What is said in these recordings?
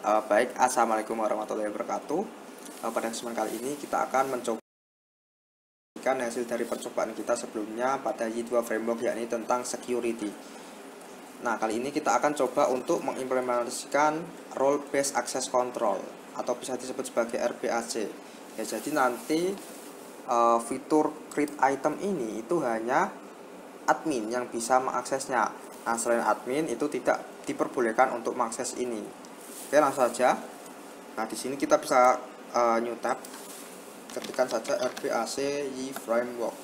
Baik, assalamualaikum warahmatullahi wabarakatuh. Pada kesempatan kali ini kita akan mencoba hasil dari percobaan kita sebelumnya pada Y2 framework, yakni tentang security. Nah, kali ini kita akan coba untuk mengimplementasikan role based access control atau bisa disebut sebagai RBAC. Ya, jadi nanti fitur create item ini itu hanya admin yang bisa mengaksesnya. Nah, selain admin itu tidak diperbolehkan untuk mengakses ini. Oke, langsung saja. Nah, di sini kita bisa new tab, ketikkan saja RBAC Y framework.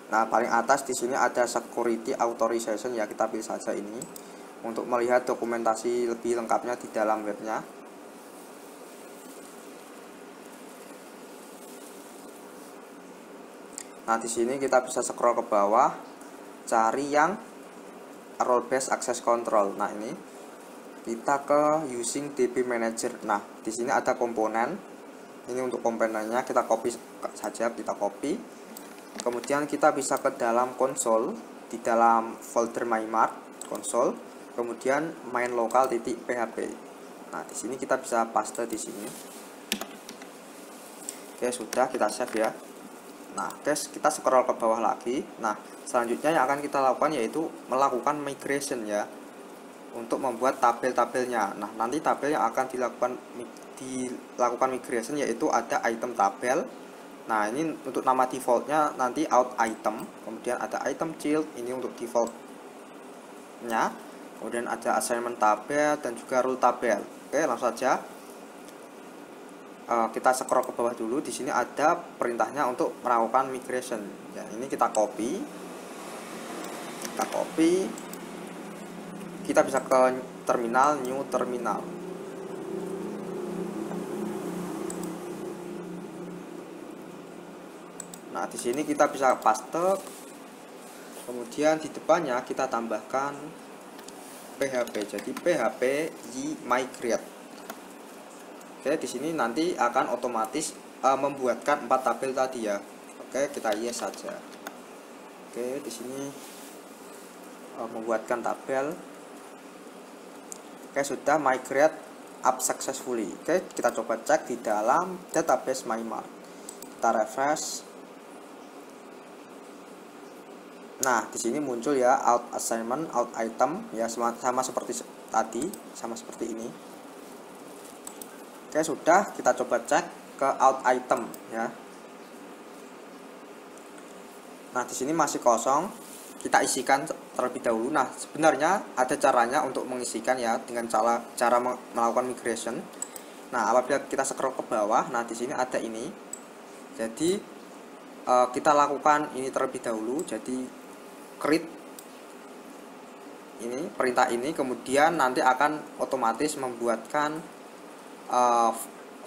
Nah, paling atas di sini ada security authorization, ya kita pilih saja ini untuk melihat dokumentasi lebih lengkapnya di dalam webnya. Nah, di sini kita bisa scroll ke bawah, cari yang role based access control. Nah, ini kita ke using DB manager. Nah, di sini ada komponen. Ini untuk komponennya kita copy saja, kita copy. Kemudian kita bisa ke dalam konsol, di dalam folder MyMart konsol, kemudian main local.php. Nah, di sini kita bisa paste di sini. Oke, sudah, kita save ya. Nah, guys, kita scroll ke bawah lagi. Nah, selanjutnya yang akan kita lakukan yaitu melakukan migration ya, untuk membuat tabel-tabelnya. Nah, nanti tabel yang akan dilakukan migration yaitu ada item tabel. Nah, ini untuk nama defaultnya nanti out item, kemudian ada item child, ini untuk defaultnya, kemudian ada assignment tabel dan juga rule tabel. Oke, langsung saja. Kita scroll ke bawah dulu. Di sini ada perintahnya untuk melakukan migration. Ya, ini kita copy. Kita bisa ke terminal, new terminal. Nah, di sini kita bisa paste. Kemudian di depannya kita tambahkan PHP. Jadi PHP Y migrate. Oke, di sini nanti akan otomatis membuatkan 4 tabel tadi ya. Oke, kita yes saja. Oke, di sini membuatkan tabel. Oke, sudah migrate up successfully. Oke, kita coba cek di dalam database MyMart. Kita refresh. Nah, di sini muncul ya out assignment, out item ya, sama seperti tadi, sama seperti ini. Oke, sudah, kita coba cek ke out item ya. Nah, di sini masih kosong. Kita isikan terlebih dahulu. Nah, sebenarnya ada caranya untuk mengisikan ya, dengan cara melakukan migration. Nah, apabila kita scroll ke bawah, nah di sini ada ini. Jadi kita lakukan ini terlebih dahulu. Jadi create ini, perintah ini, kemudian nanti akan otomatis membuatkan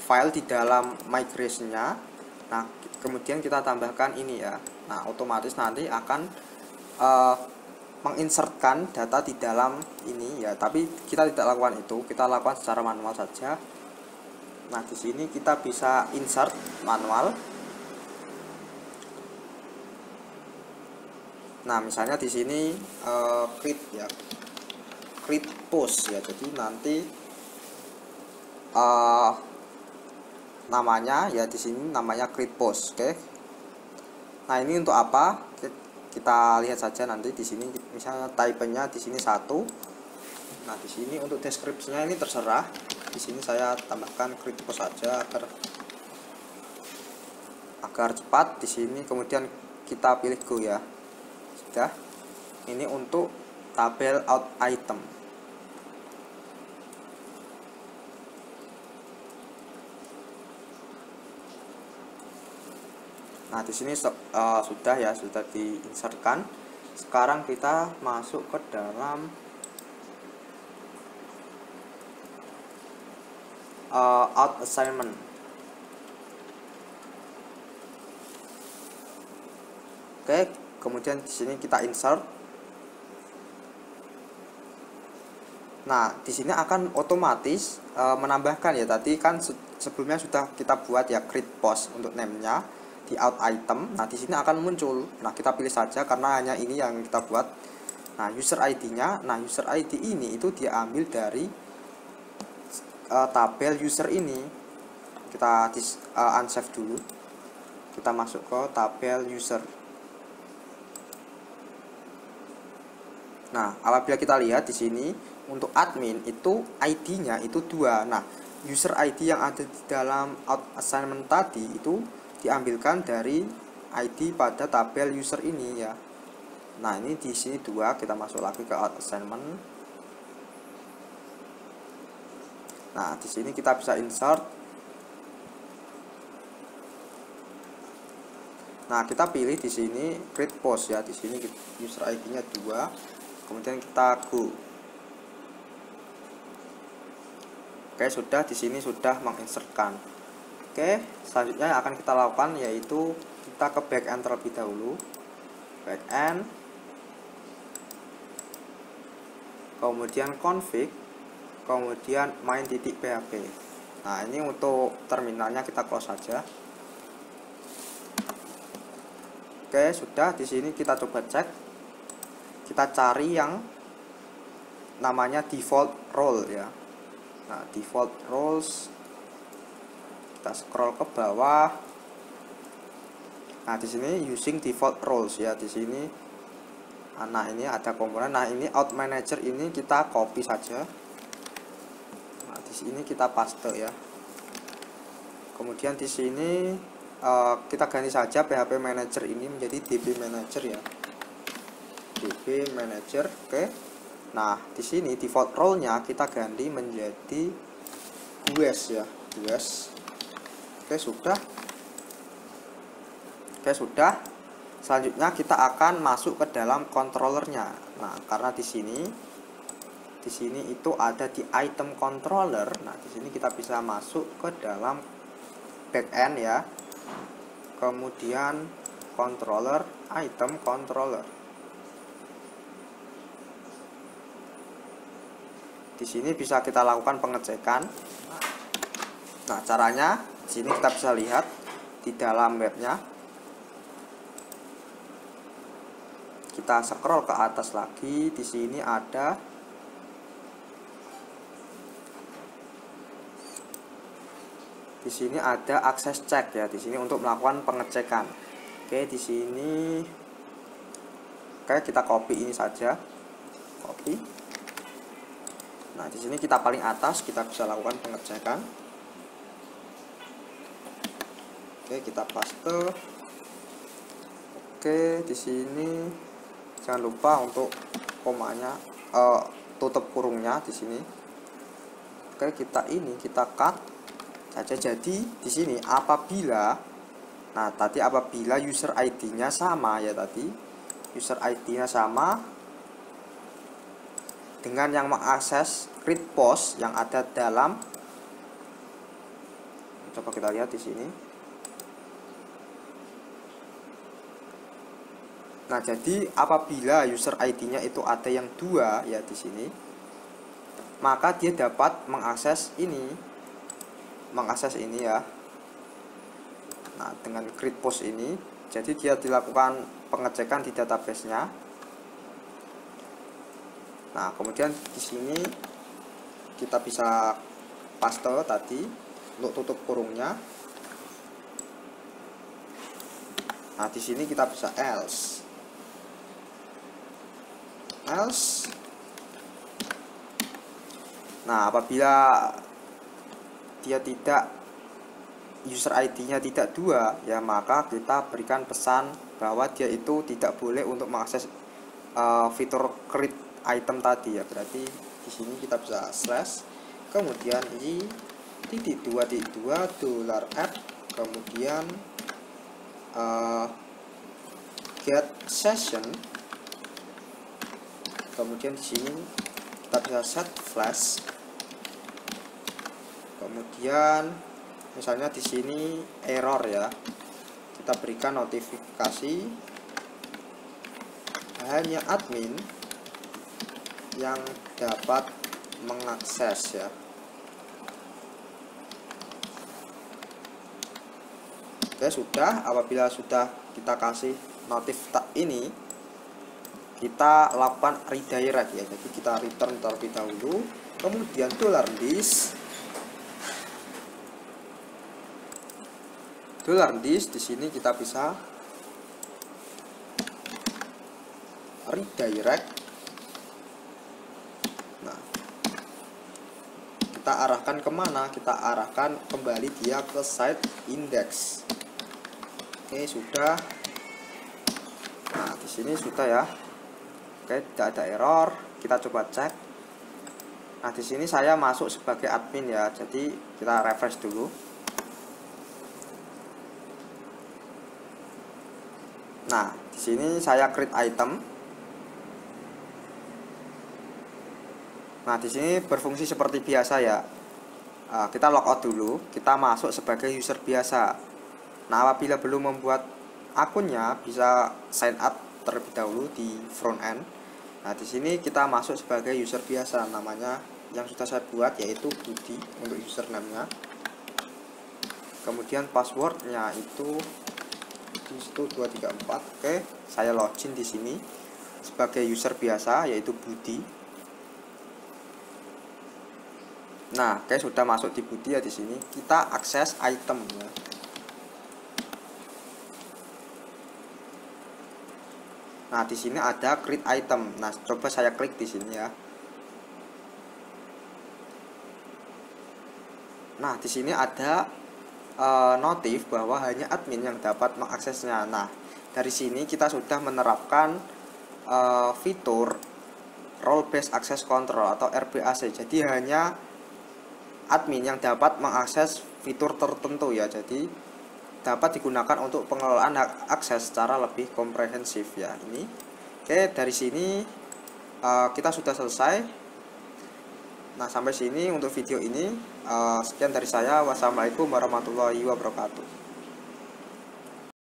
file di dalam migrationnya. Nah, kemudian kita tambahkan ini ya. Nah, otomatis nanti akan menginsertkan data di dalam ini ya, tapi kita tidak lakukan itu, kita lakukan secara manual saja. Nah, di sini kita bisa insert manual. Nah, misalnya di sini create ya, create post ya. Jadi nanti namanya ya, di sini namanya create post. Oke. Nah, ini untuk apa? Kita lihat saja nanti di sini. Misalnya type-nya di sini 1. Nah, di sini untuk deskripsinya ini terserah. Di sini saya tambahkan create post saja agar cepat. Di sini kemudian kita pilih go ya. Sudah. Ini untuk tabel out item. Nah, di sini sudah ya, sudah diinsertkan. Sekarang kita masuk ke dalam out assignment. Oke, kemudian di sini kita insert. Nah, di sini akan otomatis menambahkan ya, tadi kan sebelumnya sudah kita buat ya create post untuk name-nya di out item. Nah, di sini akan muncul. Nah, kita pilih saja karena hanya ini yang kita buat. Nah, user ID-nya, user ID ini itu diambil dari tabel user ini. Kita unsave dulu. Kita masuk ke tabel user. Nah, apabila kita lihat di sini untuk admin itu ID-nya itu 2. Nah, user ID yang ada di dalam out assignment tadi itu diambilkan dari ID pada tabel user ini ya. Nah, ini di sini 2, kita masuk lagi ke out assignment. Nah, di sini kita bisa insert. Nah, kita pilih di sini create post ya. Di sini user ID-nya 2. Kemudian kita go. Oke, sudah di sini sudah menginsertkan. Oke, selanjutnya yang akan kita lakukan yaitu kita ke backend terlebih dahulu. Backend, kemudian config, kemudian main.php. Nah, ini untuk terminalnya kita close saja. Oke, sudah di sini kita coba cek. Kita cari yang namanya default role ya. Nah, default roles, kita scroll ke bawah. Nah, di sini using default roles ya. Di sini, nah ini ada komponen. Nah, ini out manager ini kita copy saja. Nah, di sini kita paste ya. Kemudian di sini kita ganti saja PHP manager ini menjadi DB manager ya. DB manager, oke. Nah, di sini default role-nya kita ganti menjadi US ya, US. Oke, sudah. Oke, sudah. Selanjutnya kita akan masuk ke dalam controllernya. Nah, karena di sini itu ada di item controller. Nah, di sini kita bisa masuk ke dalam backend ya. Kemudian controller, item controller. Di sini bisa kita lakukan pengecekan. Nah, caranya di sini kita bisa lihat di dalam webnya. Kita scroll ke atas lagi. Di sini ada akses check ya. Di sini untuk melakukan pengecekan. Oke, di sini kita copy ini saja. Copy. Nah, di sini kita paling atas kita bisa lakukan pengecekan. Oke, kita paste. Oke, di sini jangan lupa untuk komanya, tutup kurungnya di sini. Oke, kita cut saja. Jadi di sini apabila user ID-nya sama ya tadi. User ID-nya sama dengan yang mengakses create post yang ada dalam, coba kita lihat di sini. Nah, jadi apabila user ID-nya itu ada yang 2 ya di sini, maka dia dapat mengakses ini ya. Nah, dengan create post ini, jadi dia dilakukan pengecekan di database-nya. Nah, kemudian di sini kita bisa paste tadi untuk tutup kurungnya. Nah, di sini kita bisa else. Nah, apabila dia user ID-nya tidak 2 ya, maka kita berikan pesan bahwa dia itu tidak boleh untuk mengakses fitur create item tadi ya. Berarti di sini kita bisa slash, kemudian $2.2 $add, kemudian get session, kemudian di sini kita bisa set flash, kemudian misalnya di sini error ya, kita berikan notifikasi hanya admin yang dapat mengakses ya. Oke, sudah. Apabila sudah kita kasih notif ini, kita lakukan redirect ya. Jadi kita return terlebih dahulu, kemudian $this di sini kita bisa redirect. Nah, kita arahkan kemana? Kita arahkan kembali dia ke site index. Oke, sudah. Nah, di sini sudah ya. Oke, tidak ada error. Kita coba cek. Nah, di sini saya masuk sebagai admin ya. Jadi kita refresh dulu. Nah, di sini saya create item. Nah, di sini berfungsi seperti biasa ya. Kita logout dulu. Kita masuk sebagai user biasa. Nah, apabila belum membuat akunnya, bisa sign up terlebih dahulu di front end. Nah, di sini kita masuk sebagai user biasa, namanya yang sudah saya buat yaitu Budi untuk username-nya. Kemudian passwordnya itu di situ 234. Oke, saya login di sini sebagai user biasa yaitu Budi. Nah, oke, sudah masuk di Budi ya. Di sini kita akses item ya. Nah, di sini ada create item. Nah, coba saya klik di sini ya. Nah, di sini ada notif bahwa hanya admin yang dapat mengaksesnya. Nah, dari sini kita sudah menerapkan fitur role based access control atau RBAC. Jadi hanya admin yang dapat mengakses fitur tertentu ya. Jadi dapat digunakan untuk pengelolaan hak akses secara lebih komprehensif ya. Ini oke, dari sini kita sudah selesai. Nah, sampai sini untuk video ini. Sekian dari saya. Wassalamualaikum warahmatullahi wabarakatuh.